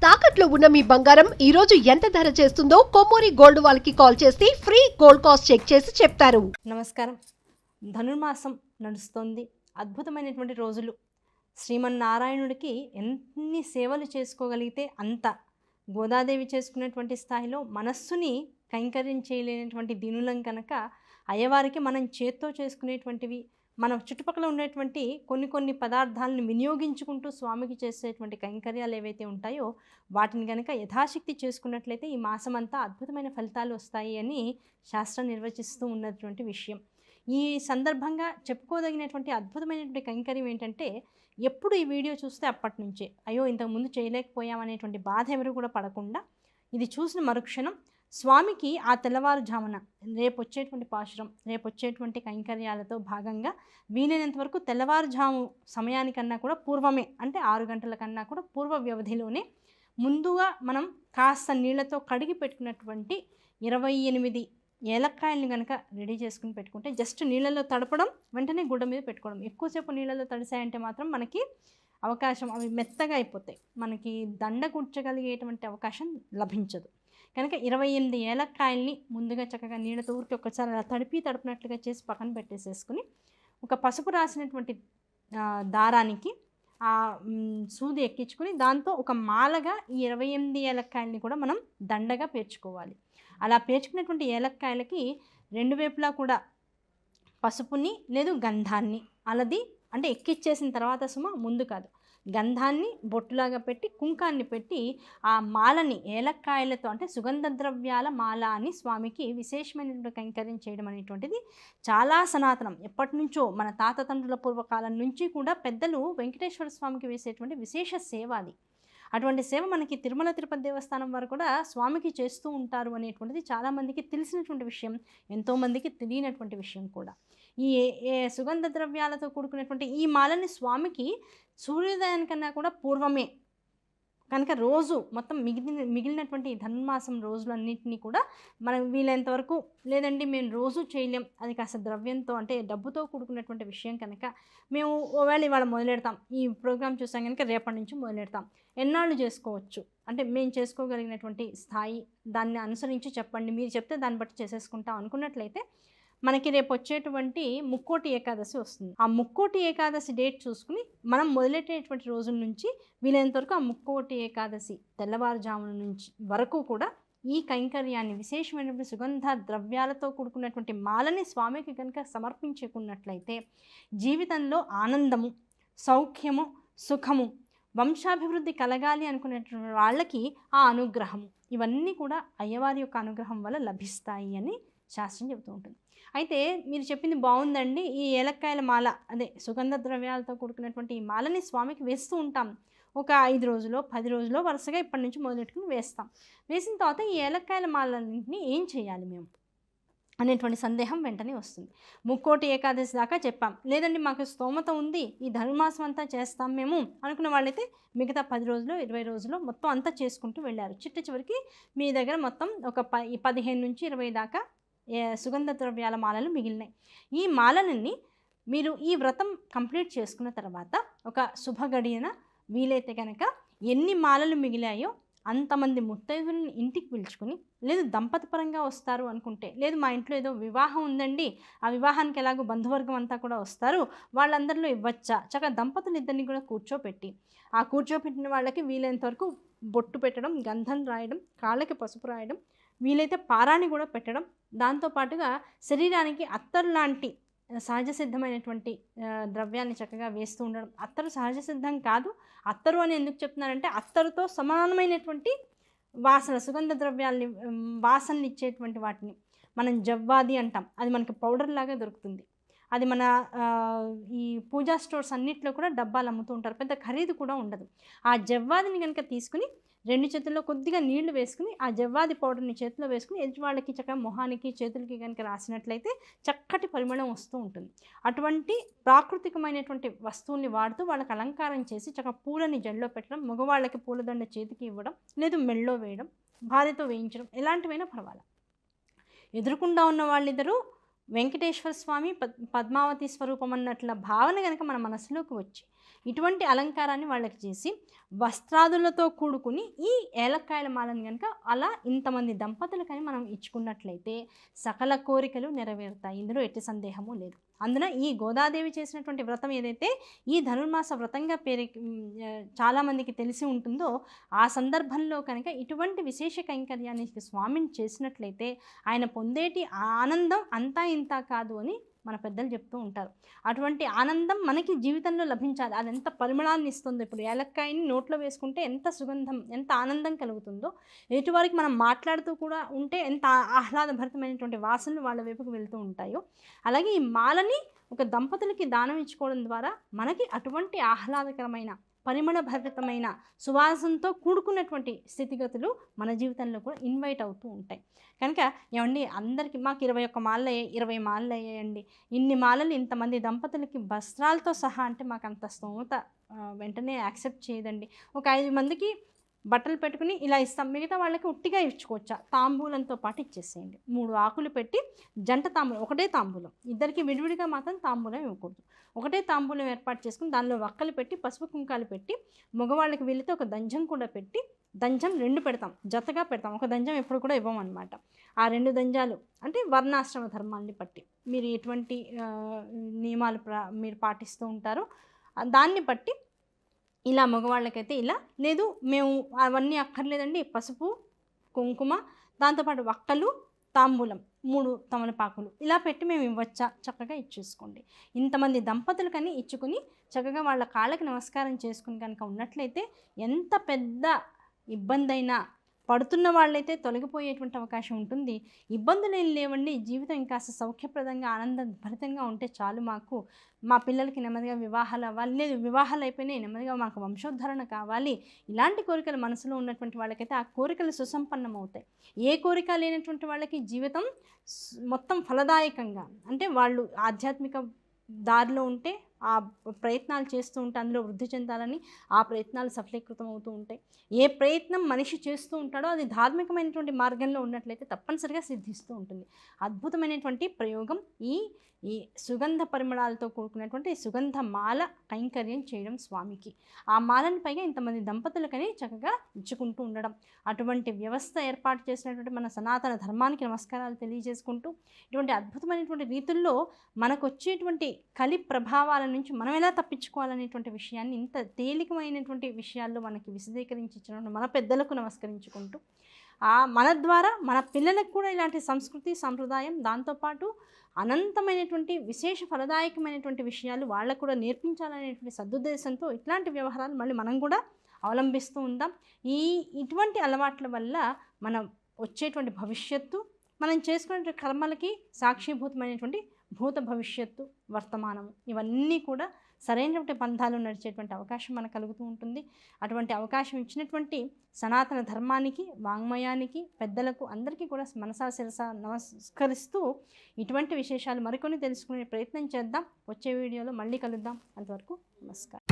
తాకట్లో ఉన్న మీ బంగారం ఈ రోజు ఎంత ధర చేస్తుందో కొమ్మూరి గోల్డ్ వాళ్ళకి కాల్ చేసి ఫ్రీ గోల్డ్ కాస్ట్ చెక్ చేసి చెప్తారు. నమస్కారం. ధనుర్మాసం నడుస్తోంది. అద్భుతమైనటువంటి రోజులు. శ్రీమన్నారాయణుడికి ఎన్ని సేవలు చేసుకోగలిగితే అంత. గోదాదేవి చేసుకునేటువంటి స్థాయిలో మనస్సుని కైంకర్యం చేయలేనటువంటి దీనులం కనుక అయ్యవారికి మనం చేత్తో చేసుకునేటువంటివి, మన చుట్టుపక్కల ఉండేటువంటి కొన్ని పదార్థాలను వినియోగించుకుంటూ స్వామికి చేసేటువంటి కైంకర్యాలు ఏవైతే ఉంటాయో వాటిని కనుక యథాశక్తి చేసుకున్నట్లయితే ఈ మాసం అంతా అద్భుతమైన ఫలితాలు వస్తాయి అని శాస్త్రం నిర్వచిస్తూ ఉన్నటువంటి విషయం. ఈ సందర్భంగా చెప్పుకోదగినటువంటి అద్భుతమైనటువంటి కైంకర్యం ఏంటంటే, ఎప్పుడు ఈ వీడియో చూస్తే అప్పటి నుంచే అయ్యో ఇంతకుముందు చేయలేకపోయామనేటువంటి బాధ ఎవరు కూడా పడకుండా ఇది చూసిన మరుక్షణం స్వామికి ఆ తెల్లవారుజామున రేపు వచ్చేటువంటి పాశురం, రేపు వచ్చేటువంటి కైంకర్యాలతో భాగంగా వీలైనంత వరకు తెల్లవారుజాము సమయానికన్నా కూడా పూర్వమే, అంటే 6 గంటల కన్నా కూడా పూర్వ వ్యవధిలోనే ముందుగా మనం కాస్త నీళ్లతో కడిగి పెట్టుకున్నటువంటి 28 ఏలక్కాయలను కనుక రెడీ చేసుకుని పెట్టుకుంటే, జస్ట్ నీళ్ళలో తడపడం, వెంటనే గుడ్డ మీద పెట్టుకోవడం. ఎక్కువసేపు నీళ్ళలో తడిసాయంటే మాత్రం మనకి అవకాశం, అవి మెత్తగా అయిపోతాయి, మనకి దండ కూర్చగలిగేటువంటి అవకాశం లభించదు. కనుక 28 ఏలక్కాయల్ని ముందుగా చక్కగా నీళ్ళతో ఊరికి ఒక్కసారి అలా తడిపినట్లుగా చేసి పక్కన పెట్టేసేసుకుని ఒక పసుపు రాసినటువంటి దారానికి ఆ సూది ఎక్కించుకుని దాంతో ఒక మాలగా ఈ 28 ఏలక్కాయల్ని కూడా మనం దండగా పేర్చుకోవాలి. అలా పేర్చుకున్నటువంటి ఏలక్కాయలకి రెండు వైపులా కూడా పసుపుని లేదు గంధాన్ని, అలది అంటే ఎక్కిచ్చేసిన తర్వాత ముందు కాదు, గంధాన్ని బొట్టులాగా పెట్టి కుంకాన్ని పెట్టి ఆ మాలని ఏలక్కాయలతో, అంటే సుగంధ ద్రవ్యాల మాల అని స్వామికి విశేషమైనటువంటి కైంకర్యం చేయడం అనేటువంటిది చాలా సనాతనం. ఎప్పటి నుంచో మన తాత తండ్రుల పూర్వకాలం నుంచి కూడా పెద్దలు వెంకటేశ్వర స్వామికి వేసేటువంటి విశేష సేవ అది. అటువంటి సేవ మనకి తిరుమల తిరుపతి దేవస్థానం వారు కూడా స్వామికి చేస్తూ ఉంటారు అనేటువంటిది చాలామందికి తెలిసినటువంటి విషయం, ఎంతోమందికి తెలియనటువంటి విషయం కూడా. ఈ సుగంధ ద్రవ్యాలతో కూడుకున్నటువంటి ఈ మాలని స్వామికి సూర్యోదయానికన్నా కూడా పూర్వమే కనుక రోజు మొత్తం మిగిలినటువంటి ధనుర్మాసం రోజులన్నింటినీ కూడా మనం వీలైనంత వరకు, లేదండి మేము రోజు చేయలేం, అది కాస్త ద్రవ్యంతో అంటే డబ్బుతో కూడుకున్నటువంటి విషయం కనుక మేము ఒకవేళ ఇవాళ మొదలెడతాం, ఈ ప్రోగ్రాం చూసాం కనుక రేపటి నుంచి మొదలెడతాం, ఎన్నాళ్ళు చేసుకోవచ్చు అంటే మేము చేసుకోగలిగినటువంటి స్థాయి దాన్ని అనుసరించి చెప్పండి, మీరు చెప్తే దాన్ని బట్టి చేసేసుకుంటాం అనుకున్నట్లయితే మనకి రేపు వచ్చేటువంటి ముక్కోటి ఏకాదశి వస్తుంది. ఆ ముక్కోటి ఏకాదశి డేట్ చూసుకుని మనం మొదలెట్టేటువంటి రోజుల నుంచి వీలైనంత వరకు ఆ ముక్కోటి ఏకాదశి తెల్లవారుజామున నుంచి వరకు కూడా ఈ కైంకర్యాన్ని, విశేషమైనటువంటి సుగంధ ద్రవ్యాలతో కూడుకున్నటువంటి మాలని స్వామికి కనుక సమర్పించుకున్నట్లయితే జీవితంలో ఆనందము, సౌఖ్యము, సుఖము, వంశాభివృద్ధి కలగాలి అనుకునేటువంటి వాళ్ళకి ఆ అనుగ్రహము, ఇవన్నీ కూడా అయ్యవారి యొక్క అనుగ్రహం వల్ల లభిస్తాయి అని శాస్త్రం చెబుతూ ఉంటుంది. అయితే మీరు చెప్పింది బాగుందండి. ఈ ఏలక్కాయల మాల, అదే సుగంధ ద్రవ్యాలతో కూడుకున్నటువంటి ఈ మాలని స్వామికి వేస్తూ ఉంటాం. ఒక 5 రోజులో 10 రోజులో వరుసగా ఇప్పటి నుంచి మొదలెట్టుకుని వేస్తాం. వేసిన తర్వాత ఈ ఏలక్కాయల మాలన్నింటినీ ఏం చేయాలి మేము అనేటువంటి సందేహం వెంటనే వస్తుంది. ముక్కోటి ఏకాదశి దాకా చెప్పాం, లేదండి మాకు స్తోమత ఉంది, ఈ ధనుర్మాసం అంతా చేస్తాం మేము అనుకున్న వాళ్ళైతే మిగతా 10 రోజులు 20 రోజులు మొత్తం అంతా చేసుకుంటూ వెళ్ళారు. చివరికి మీ దగ్గర మొత్తం ఒక 15 నుంచి 20 దాకా సుగంధ ద్రవ్యాల మాలలు మిగిలినాయి. ఈ మాలలని మీరు ఈ వ్రతం కంప్లీట్ చేసుకున్న తర్వాత ఒక శుభగడియన వీలైతే కనుక ఎన్ని మాలలు మిగిలాయో అంతమంది ముత్తైదులను ఇంటికి పిలుచుకుని, లేదు దంపతి పరంగా వస్తారు అనుకుంటే, లేదు మా ఇంట్లో ఏదో వివాహం ఉందండి, ఆ వివాహానికి ఎలాగో బంధువర్గం అంతా కూడా వస్తారు, వాళ్ళందరిలో ఇవ్వచ్చా, చక్కగా దంపతులు ఇద్దరిని కూడా కూర్చోపెట్టి, ఆ కూర్చోపెట్టిన వాళ్ళకి వీలైనంత వరకు బొట్టు పెట్టడం, గంధం రాయడం, కాళ్ళకి పసుపు రాయడం, వీలైతే పారాణి కూడా పెట్టడం, దాంతోపాటుగా శరీరానికి అత్తరు లాంటి సహజ సిద్ధమైనటువంటి ద్రవ్యాన్ని చక్కగా వేస్తూ ఉండడం. అత్తరు సహజ సిద్ధం కాదు, అత్తరు అని ఎందుకు చెప్తున్నారంటే అత్తరుతో సమానమైనటువంటి వాసన, సుగంధ ద్రవ్యాల్ని వాసనలు ఇచ్చేటువంటి వాటిని మనం జవ్వాది అంటాం. అది మనకి పౌడర్ లాగా దొరుకుతుంది. అది మన ఈ పూజా స్టోర్స్ అన్నిట్లో కూడా డబ్బాలు అమ్ముతూ ఉంటారు, పెద్ద ఖరీదు కూడా ఉండదు. ఆ జవ్వాదిని కనుక తీసుకుని 2 చేతుల్లో కొద్దిగా నీళ్లు వేసుకుని ఆ జవ్వాది పౌడర్ని చేతిలో వేసుకుని ఎదుటి వాళ్ళకి చక్కగా మొహానికి చేతులకి కనుక రాసినట్లయితే చక్కటి పరిమళం వస్తూ ఉంటుంది. అటువంటి ప్రాకృతికమైనటువంటి వస్తువుల్ని వాడుతూ వాళ్ళకి అలంకారం చేసి చక్కగా పూలని జల్లో పెట్టడం, మగవాళ్ళకి పూలదండ చేతికి ఇవ్వడం, లేదు మెళ్ళో వేయడం, భార్యతో వేయించడం, ఎలాంటివైనా పర్వాలేదు. ఎదురుకుండా ఉన్న వాళ్ళిద్దరూ వెంకటేశ్వర స్వామి పద్మావతి స్వరూపం అన్నట్ల భావన కనుక మన మనసులోకి వచ్చి ఇటువంటి అలంకారాన్ని వాళ్ళకి చేసి వస్త్రాదులతో కూడుకుని ఈ ఏలక్కాయల మాలను కనుక అలా ఇంతమంది దంపతులకని మనం ఇచ్చుకున్నట్లయితే సకల కోరికలు నెరవేరుతాయి. ఇందులో ఎట్టి సందేహము లేదు. అందున ఈ గోదాదేవి చేసినటువంటి వ్రతం ఏదైతే ఈ ధనుర్మాస వ్రతంగా చాలామందికి తెలిసి ఉంటుందో, ఆ సందర్భంలో కనుక ఇటువంటి విశేష కైంకర్యాన్ని స్వామిని చేసినట్లయితే ఆయన పొందేటి ఆనందం అంతా ఇంత కాదు అని మన పెద్దలు చెప్తూ ఉంటారు. అటువంటి ఆనందం మనకి జీవితంలో లభించాలి. అది ఎంత పరిమళాన్ని ఇస్తుందో, ఇప్పుడు ఏలక్కాయని నోట్లో వేసుకుంటే ఎంత సుగంధం, ఎంత ఆనందం కలుగుతుందో, ఎటువారికి మనం మాట్లాడుతూ కూడా ఉంటే ఎంత ఆహ్లాదభరితమైనటువంటి వాసనలు వాళ్ళ వైపుకు వెళ్తూ ఉంటాయో, అలాగే ఈ మాలని ఒక దంపతులకి దానం ఇచ్చుకోవడం ద్వారా మనకి అటువంటి ఆహ్లాదకరమైన పరిమళభరితమైన సువాసనతో కూడుకున్నటువంటి స్థితిగతులు మన జీవితంలో కూడా ఇన్వైట్ అవుతూ ఉంటాయి. కనుక ఏమండి, అందరికీ మాకు 21 మాలలు అయ్యాయి, 20 మాలలు అయ్యాయండి, ఇన్ని మాలలు ఇంతమంది దంపతులకి వస్త్రాలతో సహా అంటే మాకు అంత స్తోమత వెంటనే యాక్సెప్ట్ చేయదండి. ఒక 5 మందికి బట్టలు పెట్టుకుని ఇలా ఇస్తాం, మిగతా వాళ్ళకి ఉట్టిగా ఇచ్చుకోవచ్చా? తాంబూలంతో పాటు ఇచ్చేసేయండి. 3 ఆకులు పెట్టి జంట తాంబూలం, ఒకటే తాంబూలం, ఇద్దరికి విడివిడిగా మాత్రం తాంబూలం ఇవ్వకూడదు. ఒకటే తాంబూలం ఏర్పాటు చేసుకుని దానిలో వక్కలు పెట్టి పసుపు కుంకాలు పెట్టి మగవాళ్ళకి వీళ్ళతో ఒక దంజం కూడా పెట్టి, దంజం 2 పెడతాం, జతగా పెడతాం, ఒక దంజం ఎప్పుడు కూడా ఇవ్వమన్నమాట. ఆ 2 దంజాలు అంటే వర్ణాశ్రమ ధర్మాన్ని బట్టి మీరు ఎటువంటి నియమాలు మీరు పాటిస్తూ ఉంటారో దాన్ని బట్టి ఇలా మగవాళ్ళకైతే ఇలా లేదు, మేము అవన్నీ అక్కర్లేదండి, పసుపు కుంకుమ దాంతోపాటు వక్కలు తాంబూలం 3 తమలపాకులు ఇలా పెట్టి మేము ఇవ్వచ్చా? చక్కగా ఇచ్చేసుకోండి. ఇంతమంది దంపతులు కానీ ఇచ్చుకుని చక్కగా వాళ్ళ కాళ్ళకి నమస్కారం చేసుకుని కనుక ఉన్నట్లయితే ఎంత పెద్ద ఇబ్బంది అయినా పడుతున్న వాళ్ళైతే తొలగిపోయేటువంటి అవకాశం ఉంటుంది. ఇబ్బందులు ఏం లేవండి, జీవితం ఇంకాస్త సౌఖ్యప్రదంగా ఆనందభరితంగా ఉంటే చాలు, మాకు మా పిల్లలకి నెమ్మదిగా వివాహాలు అవ్వాలి, లేదు వివాహాలు అయిపోయినాయి నెమ్మదిగా మాకు వంశోద్ధరణ కావాలి, ఇలాంటి కోరికలు మనసులో ఉన్నటువంటి వాళ్ళకైతే ఆ కోరికలు సుసంపన్నం అవుతాయి. ఏ కోరిక లేనటువంటి వాళ్ళకి జీవితం మొత్తం ఫలదాయకంగా, అంటే వాళ్ళు ఆధ్యాత్మిక దారిలో ఉంటే ఆ ప్రయత్నాలు చేస్తూ ఉంటే అందులో వృద్ధి చెందాలని ఆ ప్రయత్నాలు సఫలీకృతం అవుతూ ఉంటాయి. ఏ ప్రయత్నం మనిషి చేస్తూ ఉంటాడో అది ధార్మికమైనటువంటి మార్గంలో ఉన్నట్లయితే తప్పనిసరిగా సిద్ధిస్తూ ఉంటుంది. అద్భుతమైనటువంటి ప్రయోగం ఈ సుగంధ పరిమళాలతో కూడుకున్నటువంటి సుగంధ మాల కైంకర్యం చేయడం స్వామికి. ఆ మాలను పైగా ఇంతమంది దంపతులకని చక్కగా ఇచ్చుకుంటూ ఉండడం, అటువంటి వ్యవస్థ ఏర్పాటు చేసినటువంటి మన సనాతన ధర్మానికి నమస్కారాలు తెలియజేసుకుంటూ, ఇటువంటి అద్భుతమైనటువంటి రీతుల్లో మనకు వచ్చేటువంటి కలి ప్రభావాల నుంచి మనం ఎలా తప్పించుకోవాలనేటువంటి విషయాన్ని ఇంత తేలికమైనటువంటి విషయాల్లో మనకి విశదీకరించి ఇచ్చినటువంటి మన పెద్దలకు నమస్కరించుకుంటూ, మన ద్వారా మన పిల్లలకు కూడా ఇలాంటి సంస్కృతి సంప్రదాయం, దాంతోపాటు అనంతమైనటువంటి విశేష ఫలదాయకమైనటువంటి విషయాలు వాళ్ళకు కూడా నేర్పించాలనేటువంటి సదుద్దేశంతో ఇట్లాంటి వ్యవహారాలు మళ్ళీ మనం కూడా అవలంబిస్తూ ఉందాం. ఇటువంటి అలవాట్ల వల్ల మనం వచ్చేటువంటి భవిష్యత్తు, మనం చేసుకునే కర్మలకి సాక్షిభూతమైనటువంటి భూత భవిష్యత్తు వర్తమానము ఇవన్నీ కూడా సరైనటువంటి పంథాలు నడిచేటువంటి అవకాశం మనకు కలుగుతూ ఉంటుంది. అటువంటి అవకాశం ఇచ్చినటువంటి సనాతన ధర్మానికి, వాంగ్మయానికి, పెద్దలకు అందరికీ కూడా మనసా శిరసా నమస్కరిస్తూ ఇటువంటి విశేషాలు మరికొన్ని తెలుసుకునే ప్రయత్నం చేద్దాం. వచ్చే వీడియోలో మళ్ళీ కలుద్దాం. అంతవరకు నమస్కారం.